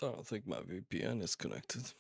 I don't think my VPN is connected.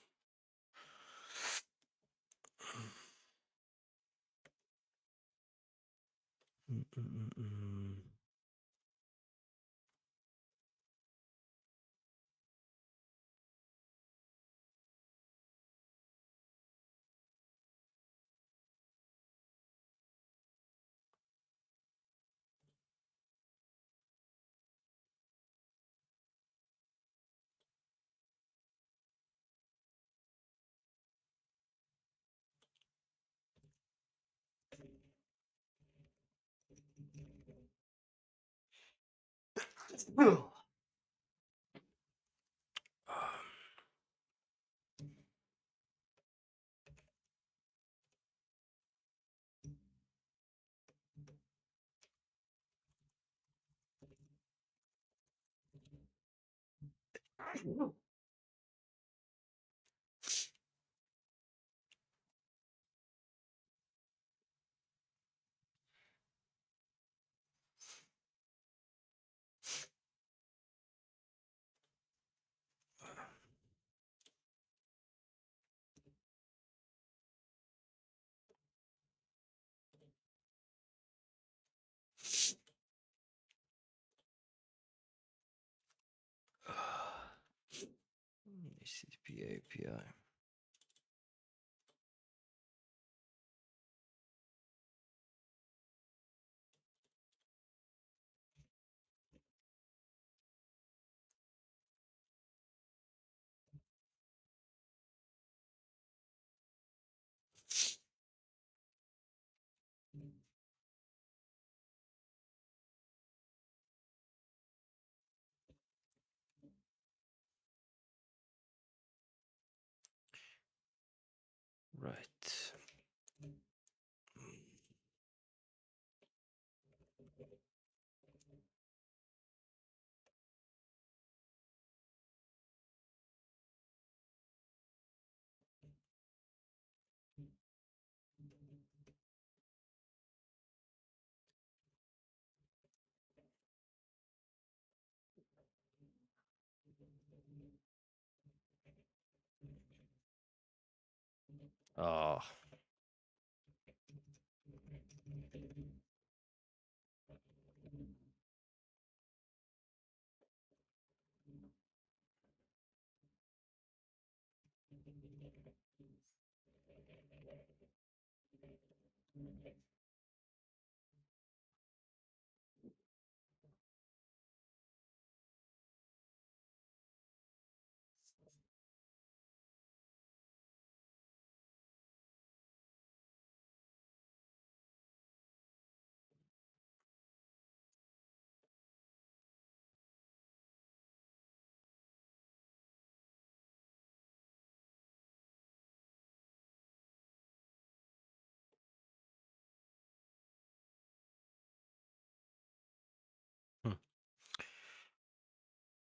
HTTP API. Right. Oh.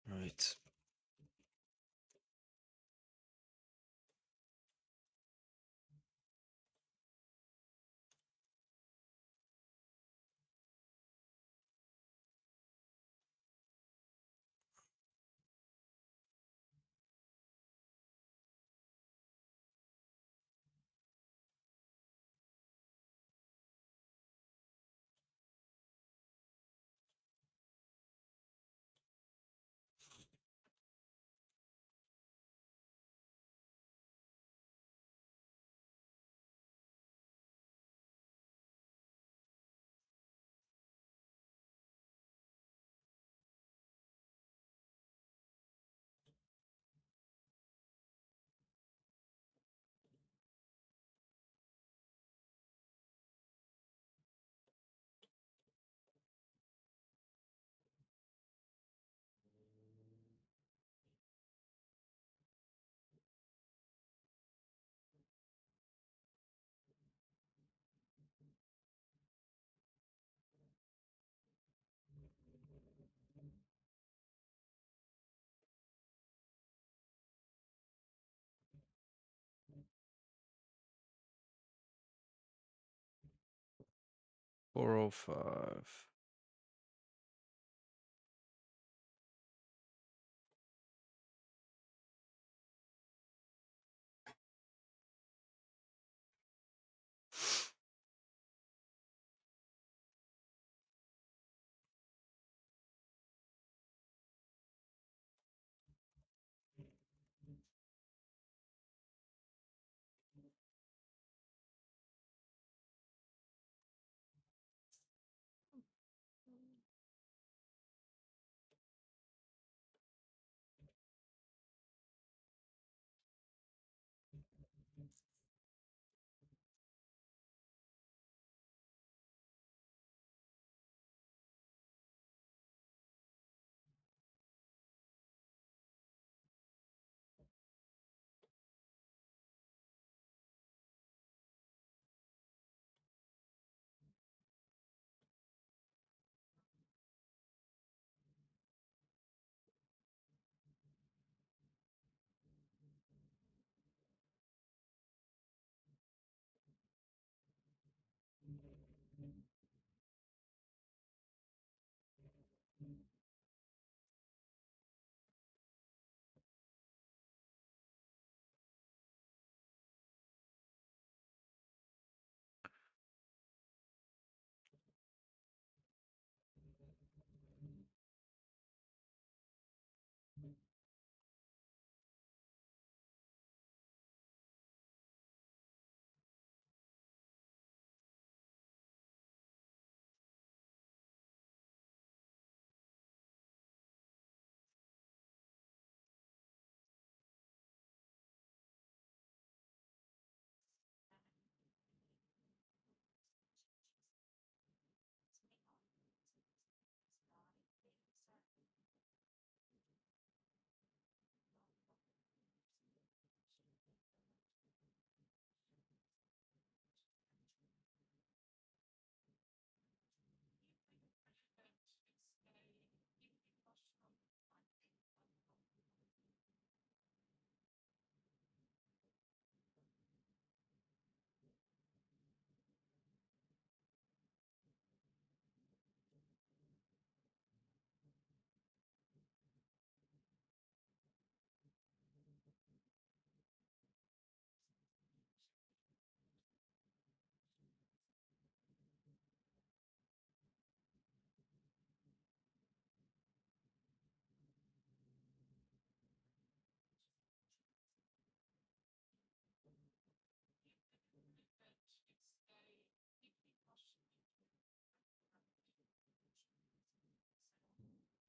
Right. 405.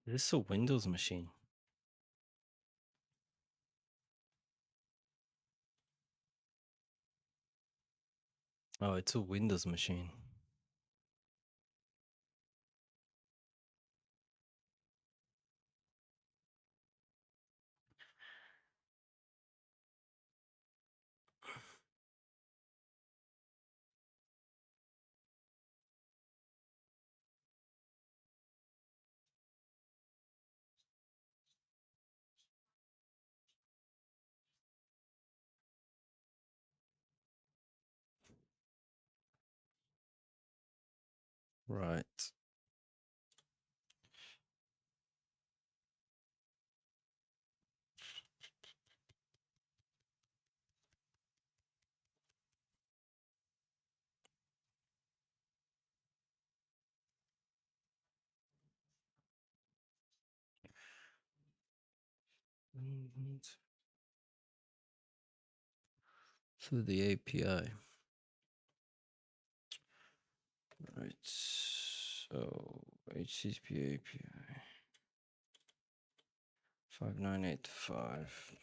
Is this a Windows machine? Oh, it's a Windows machine. Right. Through the API. Right. So HTTP API 5985.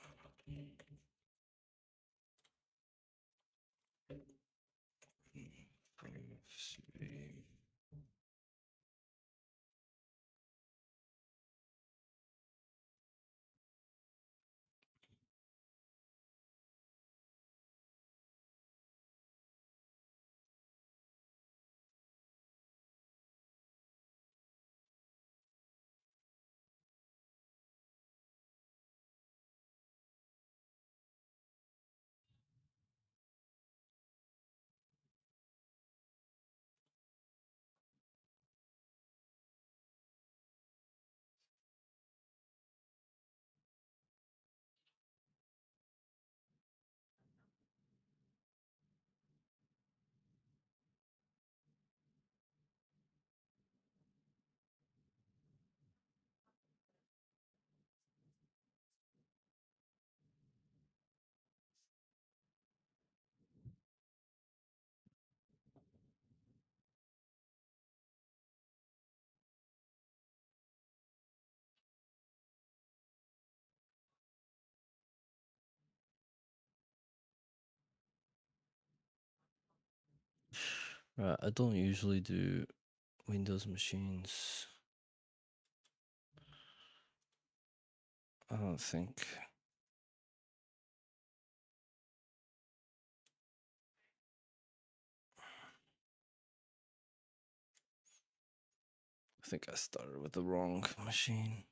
I don't usually do Windows machines. I don't think. I think I started with the wrong machine.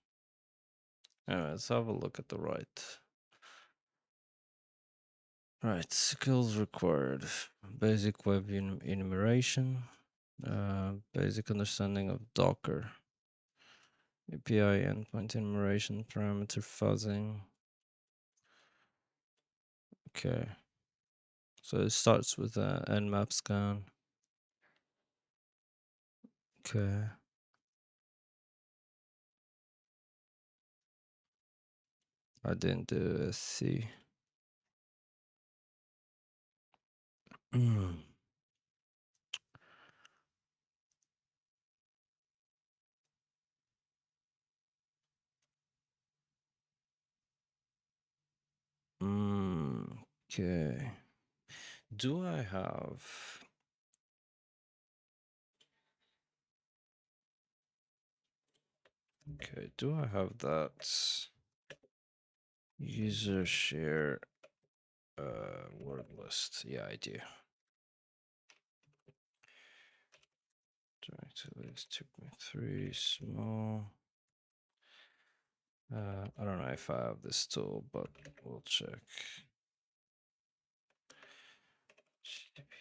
Anyway, let's have a look at the right skills required: basic web enumeration, basic understanding of Docker, API endpoint enumeration, parameter fuzzing. Okay, so it starts with an nmap scan. Okay. I didn't do SC. Okay. Do I have... Okay, do I have that user share word list? Yeah, I do. Directory list 2.3 small. I don't know if I have this tool, but we'll check. HTB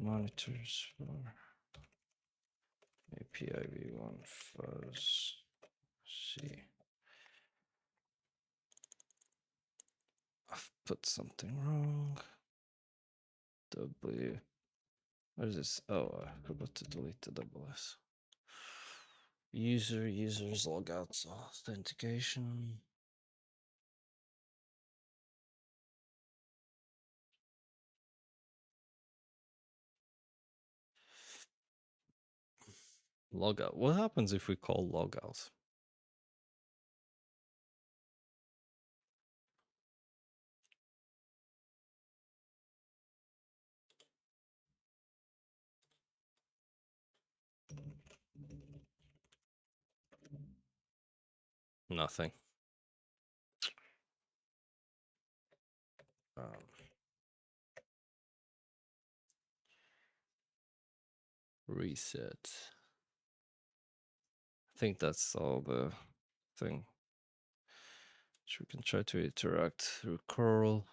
MonitorsFour API v1 fuzz. See, I've put something wrong. W. What is this? Oh, I forgot to delete the double S. Users logouts authentication. Logout. What happens if we call logout? Nothing. Um, reset. I think that's all the thing. Which we can try to interact through curl.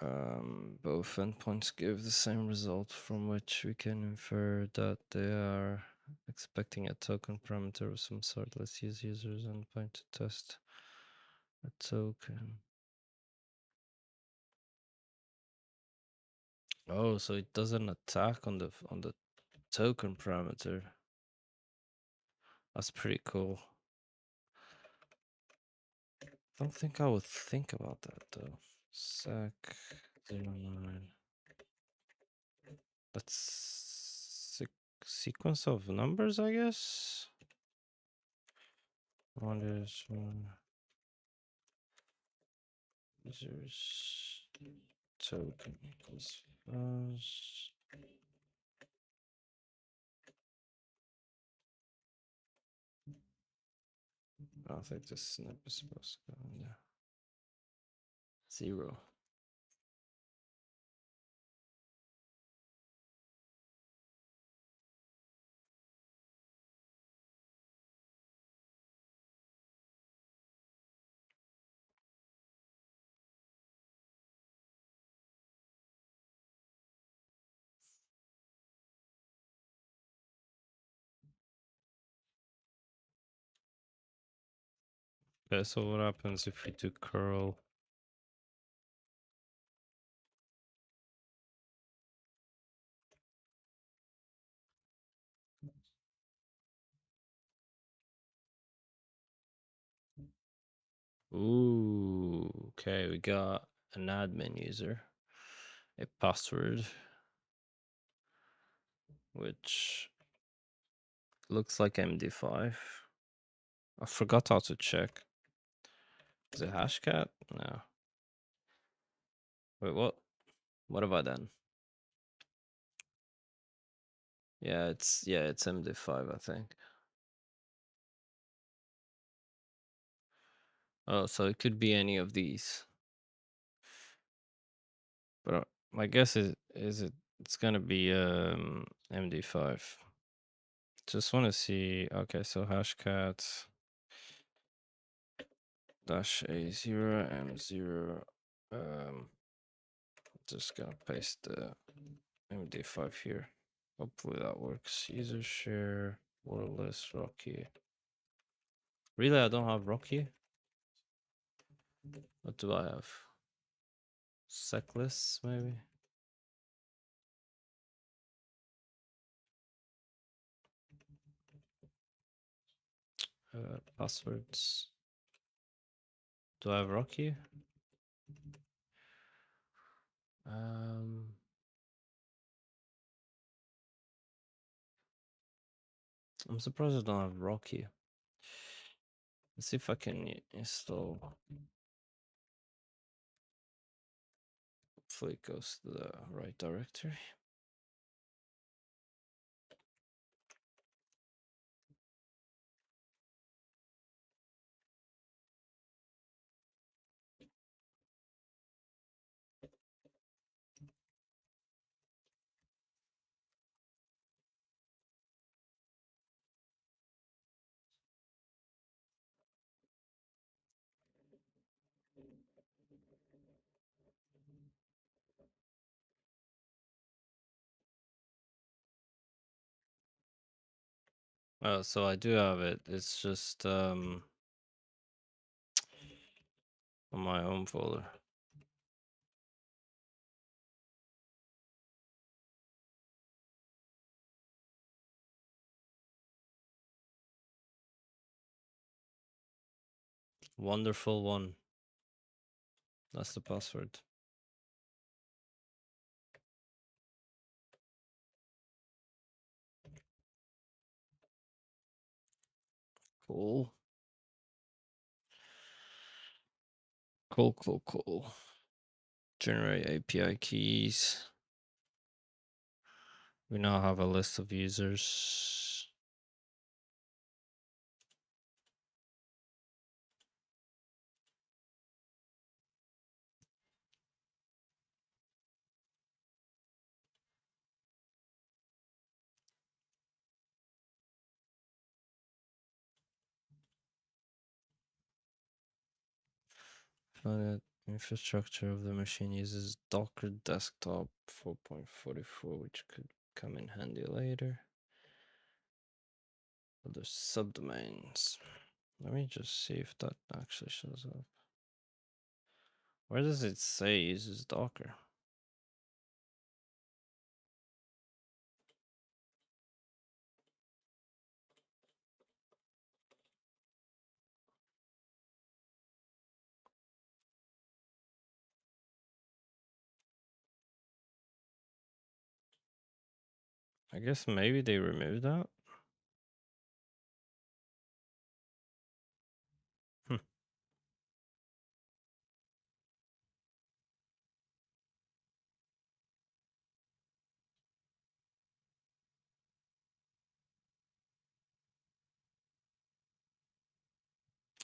Both endpoints give the same result, from which we can infer that they are expecting a token parameter of some sort. Let's use user's endpoint to test a token. Oh, so it does an attack on the token parameter. That's pretty cool. I don't think I would think about that though. Sec 09. That's sequence of numbers, I guess. One is users token equals fuzz. I don't think this snip is supposed to go in there. 0. Okay, so what happens if we do curl? Ooh, okay, we got an admin user, a password, which looks like MD5. I forgot how to check. Is it hashcat? No. Wait, what? What about then? Yeah, it's MD5, I think. Oh, so it could be any of these. But my guess it's gonna be MD5. Just want to see. Okay, so hashcat dash A0 M0. Just gonna paste the MD5 here. Hopefully that works. User share wireless Rocky. Really, I don't have Rocky. What do I have? Secless, maybe. Passwords. Do I have Rocky? I'm surprised I don't have Rocky. Let's see if I can install. Hopefully it goes to the right directory. Oh, so I do have it. It's just on my home folder. Wonderful one. That's the password. Cool. Cool. Generate API keys. We now have a list of users. Find infrastructure of the machine uses Docker desktop 4.44, which could come in handy later. Other subdomains. Let me just see if that actually shows up. Where does it say uses Docker? I guess maybe they removed that.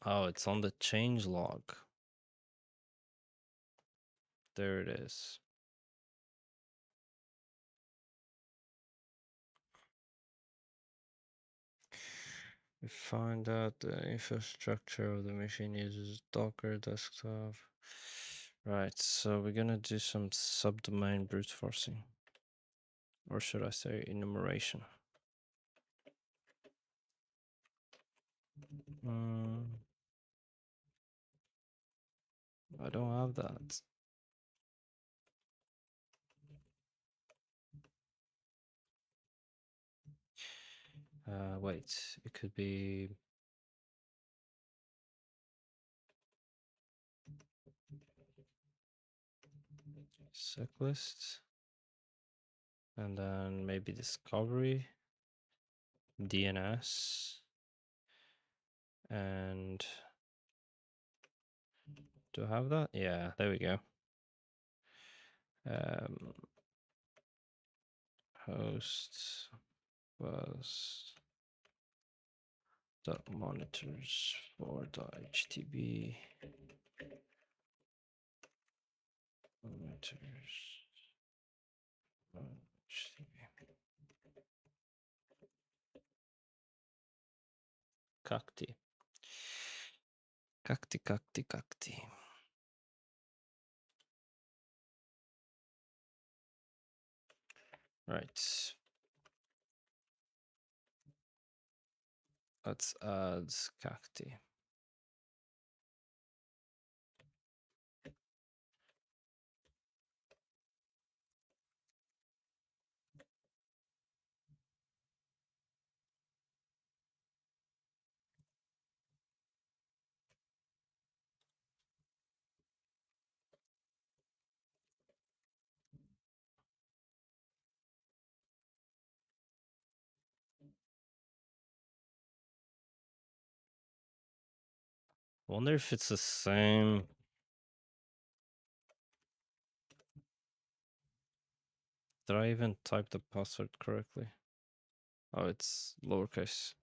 Oh, it's on the change log. There it is. We find out the infrastructure of the machine uses Docker desktop. Right, so we're gonna do some subdomain brute forcing. Or should I say enumeration? I don't have that. Wait, it could be checklist, and then maybe discovery, DNS, and do I have that? Yeah, there we go. Host was .monitors4.htb monitors.htb cacti. Right. Let's add cacti. Wonder if it's the same. Did I even type the password correctly? Oh, it's lowercase.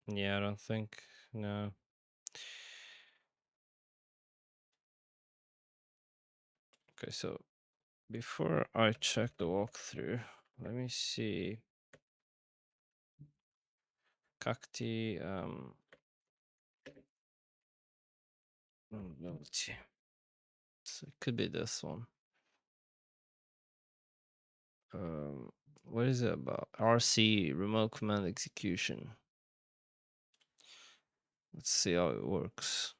Yeah, I don't think. No. Okay, so before I check the walkthrough, let me see. Cacti vulnerability. So it could be this one. What is it about? RC, remote command execution. Let's see how it works.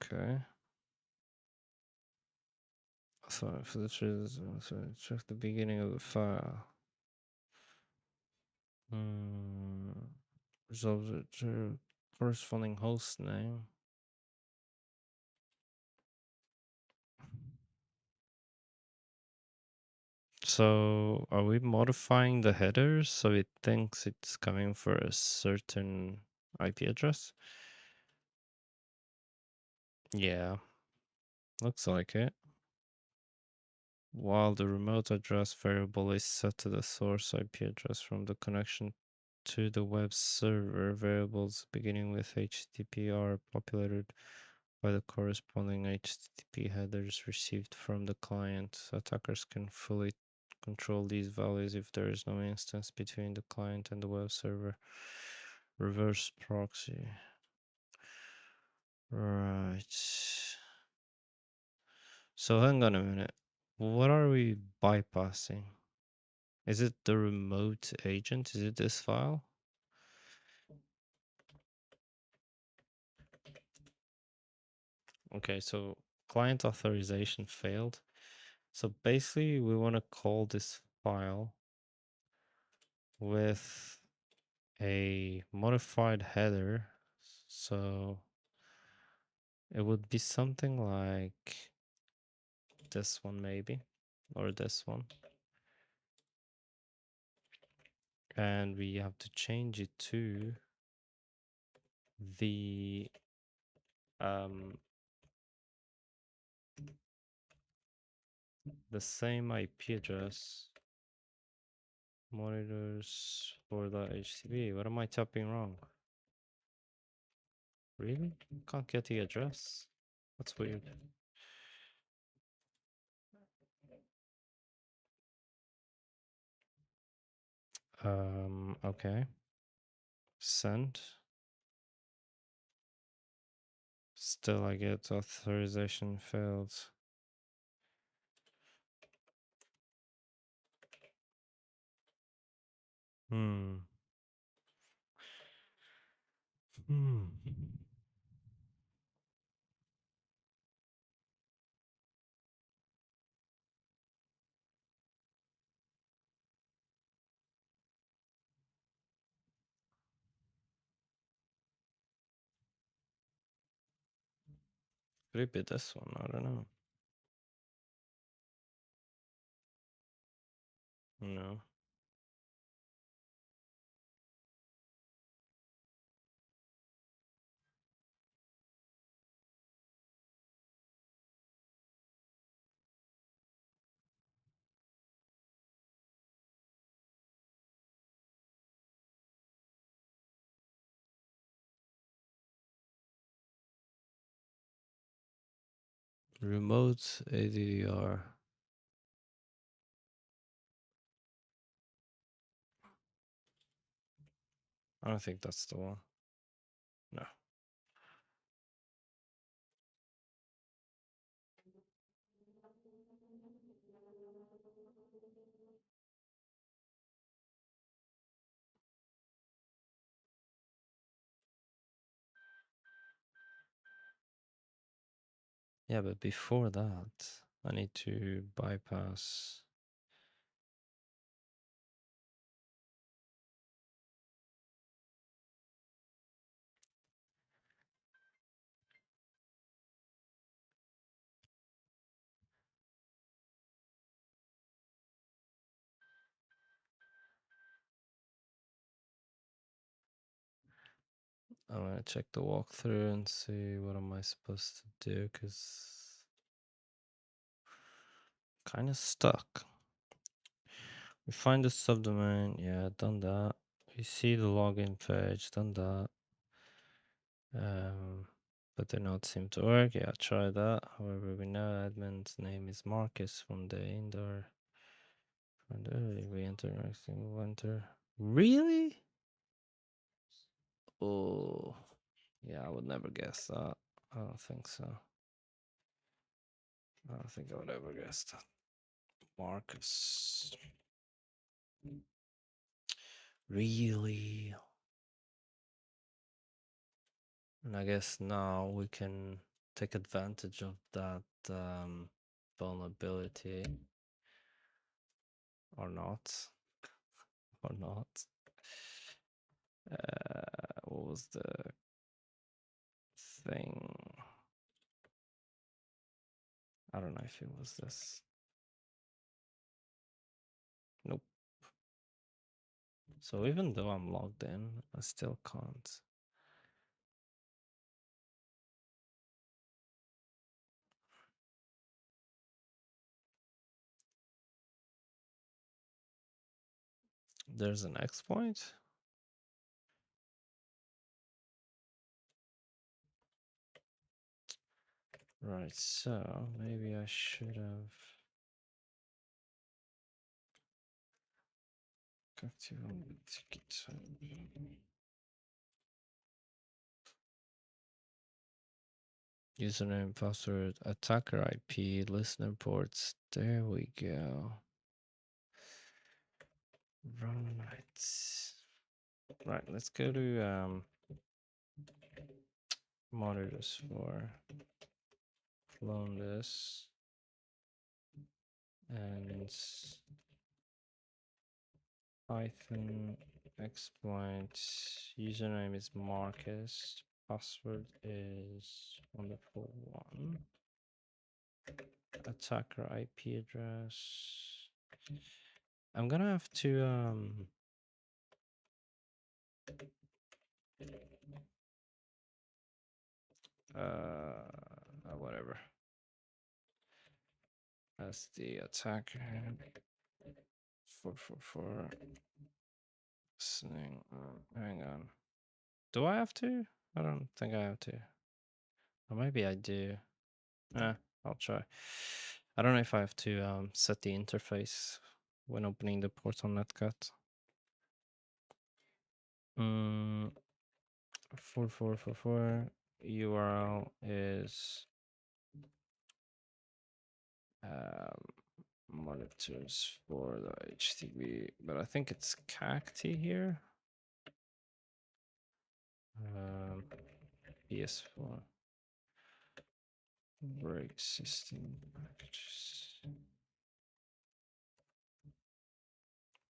Okay. So for the trees, so check the beginning of the file. Resolve the corresponding host name. So are we modifying the headers so it thinks it's coming for a certain IP address? Yeah, looks like it. While the remote address variable is set to the source IP address from the connection to the web server, variables beginning with HTTP are populated by the corresponding HTTP headers received from the client. Attackers can fully control these values if there is no instance between the client and the web server. Reverse proxy. Right. So hang on a minute. What are we bypassing? Is it the remote agent? Is it this file? Okay, so client authorization failed. So basically we want to call this file with a modified header. So it would be something like this one maybe, or this one. And we have to change it to the same IP address, monitors for the HTB. What am I typing wrong? Really? Can't get the address? That's weird. Okay. Send. Still I get authorization failed. Hmm. Could it be this one? I don't know. No. Remote ADDR. I don't think that's the one. No. Yeah, but before that, I need to bypass. I'm gonna check the walkthrough and see what am I supposed to do, because kind of stuck. We find the subdomain, yeah, done that. We see the login page, done that. But the notes seem to work. Yeah, try that. However, we know admin's name is Marcus from the indoor. And we enter next thing, we'll enter. Really? Oh, yeah, I would never guess that. I don't think so. I don't think I would ever guess that. Marcus. Really? And I guess now we can take advantage of that vulnerability. Or not. Or not. What was the thing? I don't know if it was this. Nope. So even though I'm logged in, I still can't. There's an exploit? Right, so maybe I should have got to GitHub. Username, password, attacker IP, listener ports. There we go. Right, let's go to MonitorsFour. Clone this and Python exploit. Username is Marcus. Password is wonderful1. Attacker IP address. I'm gonna have to whatever. As the attacker 444 listening. Hang on. Do I have to? I don't think I have to. Or maybe I do. I'll try. I don't know if I have to set the interface when opening the port on Netcat. 4444 URL is monitors for the HTB, but I think it's cacti here. PS4 break system packages.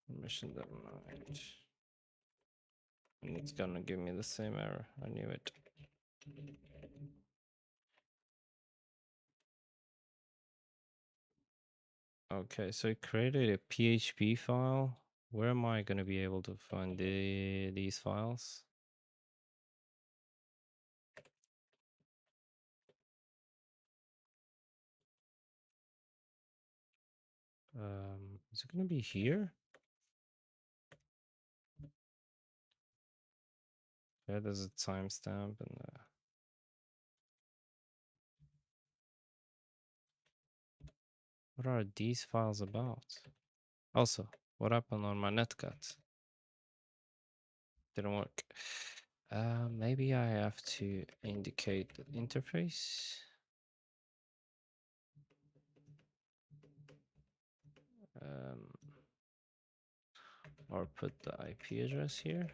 Permission denied. And it's gonna give me the same error. I knew it. Okay, so it created a PHP file. Where am I going to be able to find these files? Is it going to be here? Yeah, there's a timestamp and What are these files about? Also, what happened on my netcut? Didn't work. Maybe I have to indicate the interface. Um, or put the IP address here.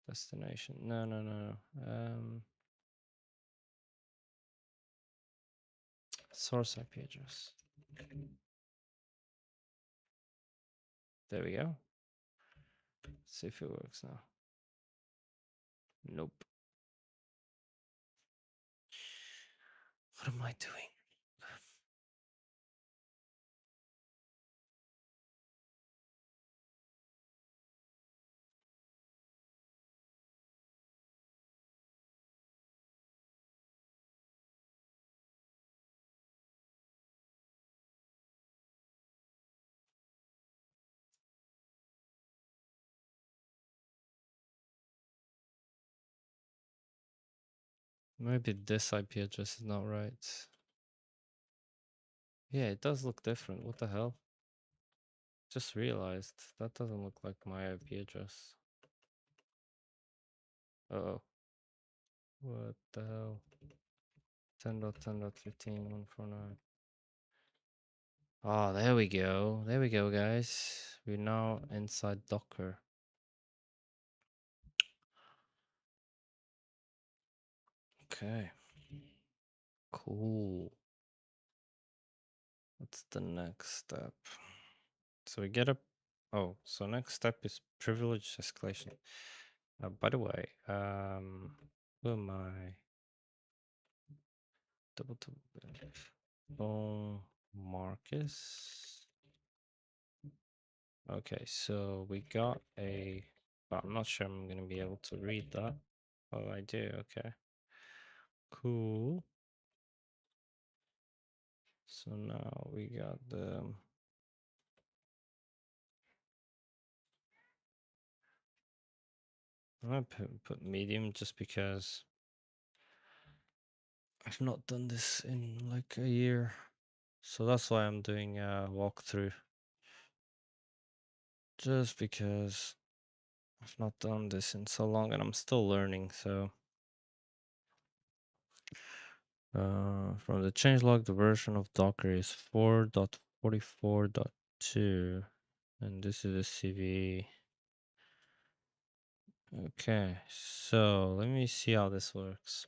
Destination. No, no, no, no. Source IP address. There we go. Let's see if it works now. Nope. What am I doing? Maybe this IP address is not right. Yeah, it does look different. What the hell? Just realized that doesn't look like my IP address. Uh-oh. What the hell? 10.10.15.149. Oh, there we go. There we go, guys. We're now inside Docker. Okay. Cool. What's the next step? So we get a... Oh, so next step is privilege escalation. By the way, who am I? Double. Oh, Marcus. Okay, so we got a... Well, I'm not sure I'm going to be able to read that. Oh, I do. Okay. Cool. So now we got the... I'm going to put medium just because I've not done this in like a year. So that's why I'm doing a walkthrough. Just because I've not done this in so long and I'm still learning, so... From the changelog, the version of Docker is 4.44.2, and this is a CVE. Okay, so let me see how this works.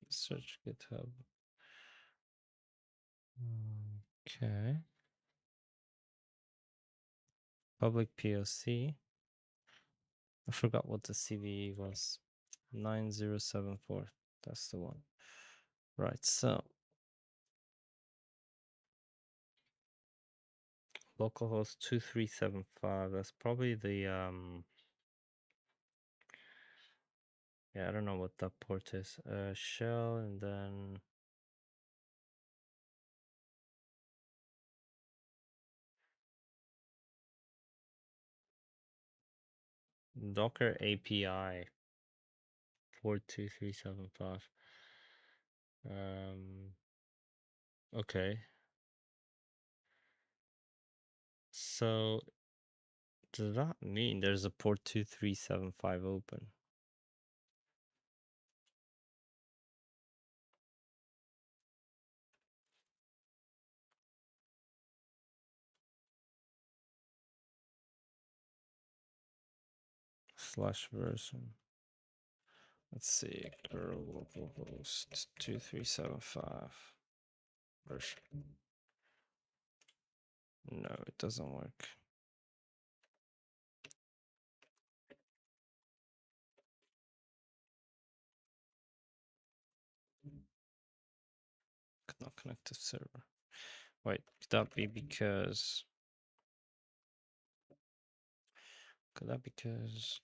Search GitHub. Okay. Public POC. I forgot what the CVE was. 9074. That's the one. Right, so localhost 2375. That's probably the yeah, I don't know what that port is. Shell and then Docker API 42375. Okay. So does that mean there's a port 2375 open? Slash version. Let's see. Curl localhost 2375 version. No, it doesn't work. Could not connect to server. Wait, could that be because... Could that be because...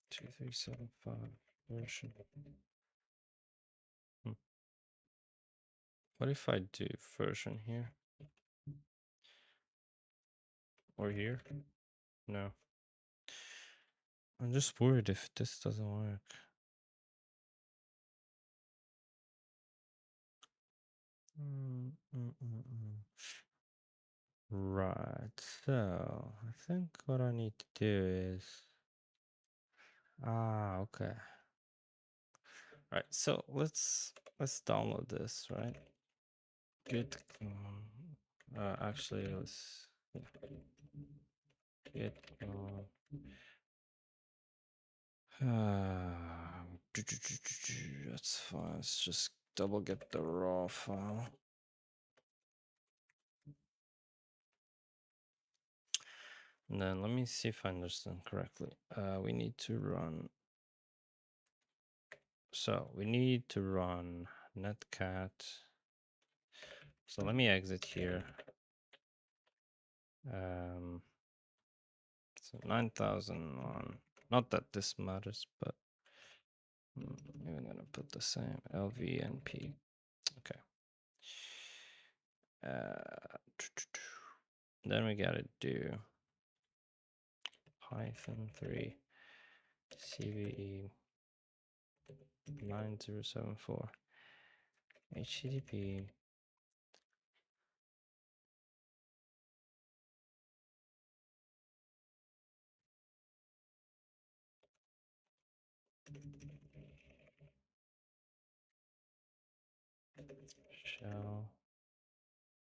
2375 version. What if I do version here? Or here? No. I'm just worried if this doesn't work. Right, so I think what I need to do is okay. Right, so let's download this, right? Git actually let's git that's fine. Let's just double get the raw file. And then let me see if I understand correctly. We need to run. So we need to run netcat. So let me exit here. So 9001. Not that this matters, but I'm even gonna put the same lvnp. Okay. Then we gotta do Python 3 CVE 9074 HTTP shell,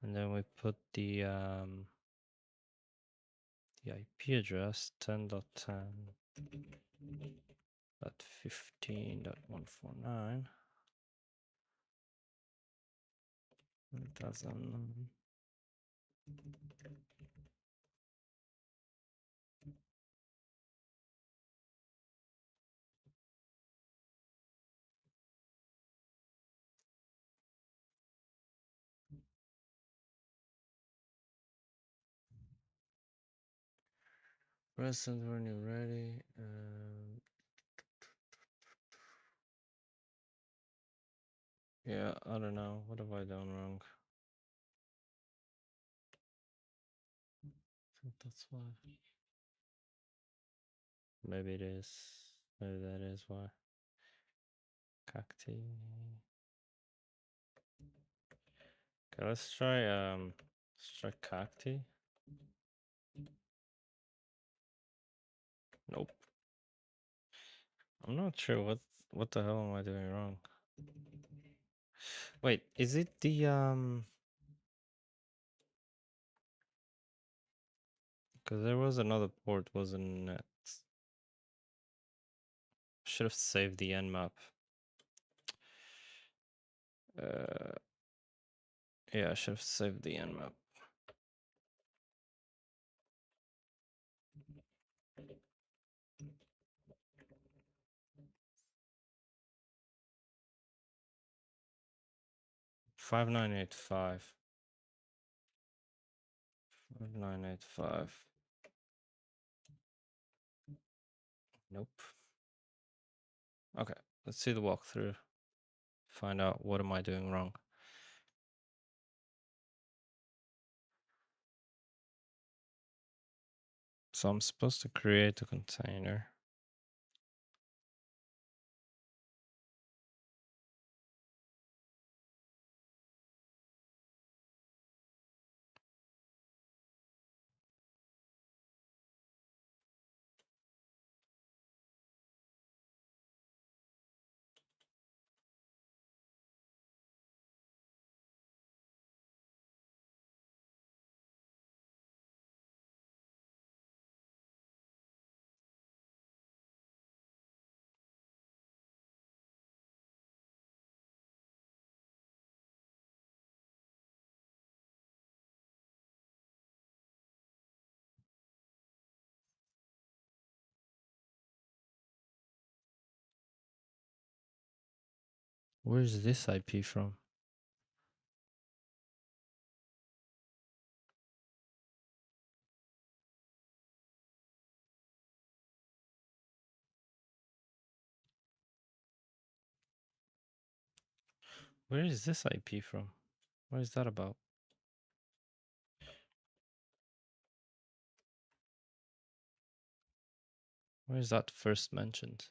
and then we put the IP address 10.10.15.149. It doesn't. Present when you're ready. Yeah, I don't know. What have I done wrong? I think that's why. Maybe it is. Maybe that is why. Cacti. Okay, let's try cacti. Nope. I'm not sure what the hell am I doing wrong. Wait, is it the because there was another port, wasn't it? Should have saved the nmap. Yeah, I should have saved the nmap. Five nine eight five. 5985. Nope. Okay, let's see the walkthrough. Find out what am I doing wrong. So I'm supposed to create a container. Where's this IP from? Where is this IP from? What is that about? Where is that first mentioned?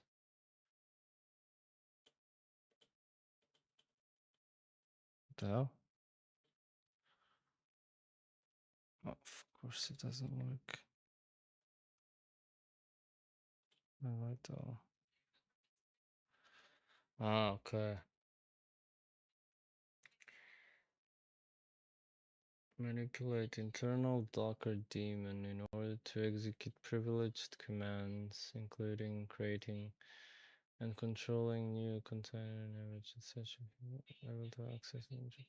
What the hell? Oh, of course it doesn't work. Right. Ah, okay. Manipulate internal Docker daemon in order to execute privileged commands, including creating and controlling new container image, etc. Able to access image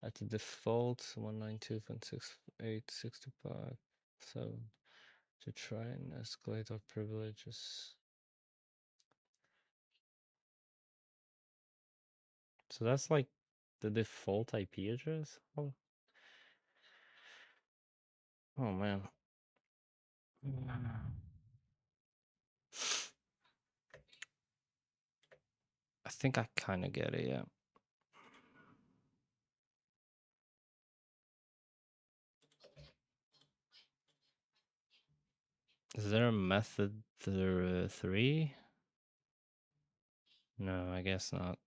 at the default 192.6865.7 to try and escalate our privileges. So that's like the default IP address? Oh, oh man. I think I kind of get it, yeah. Is there a method 3? No, I guess not.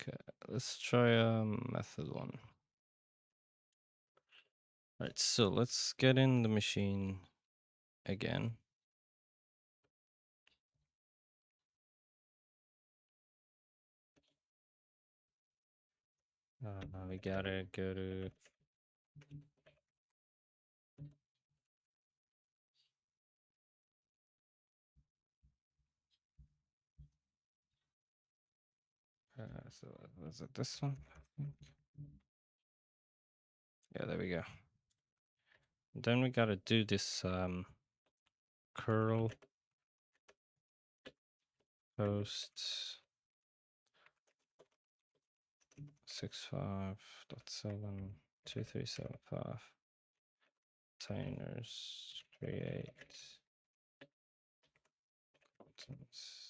Okay, let's try method 1. Alright, so let's get in the machine again. We gotta go to so was it this one? Yeah, there we go. Then we gotta do this curl post 65.72375 containers create contents.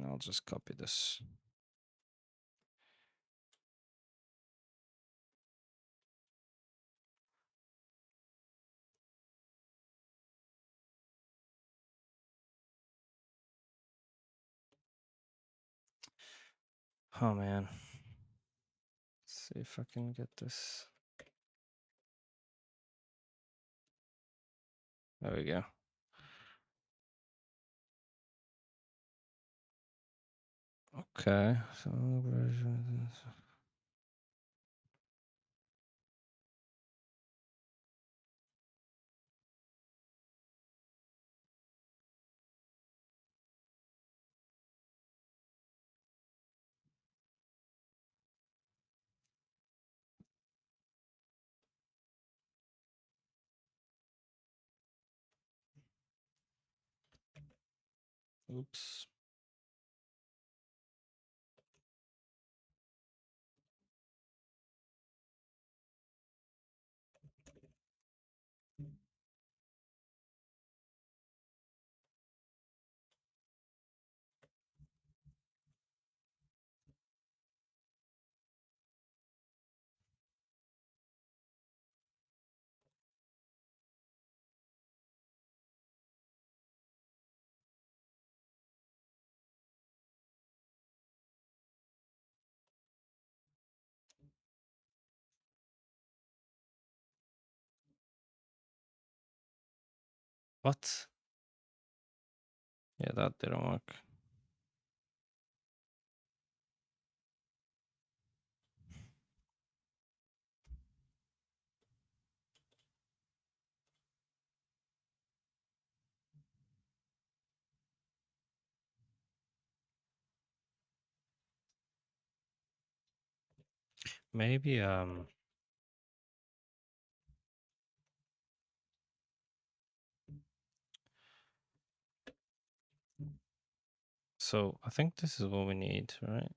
I'll just copy this. Oh man. Let's see if I can get this. There we go. Okay, so version. Oops. What? Yeah, that didn't work. Maybe so I think this is what we need, right?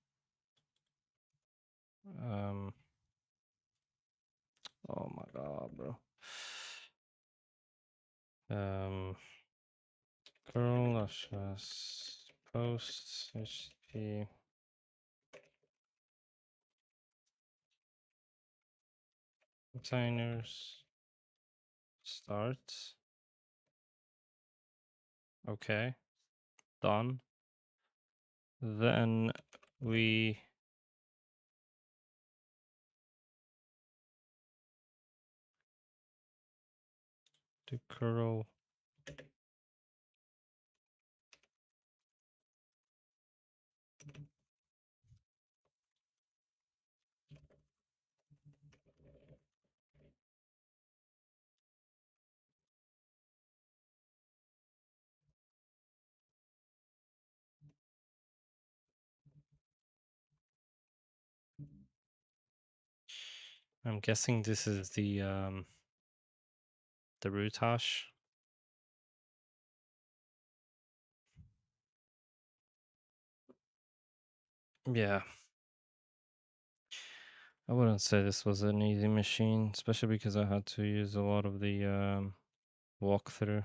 Oh my god, bro. Curl post HTTP containers start. Okay, done. Then we do curl I'm guessing this is the root hash. Yeah. I wouldn't say this was an easy machine, especially because I had to use a lot of the walkthrough.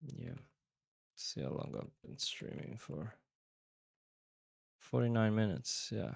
Yeah. See how long I've been streaming for. 49 minutes, yeah.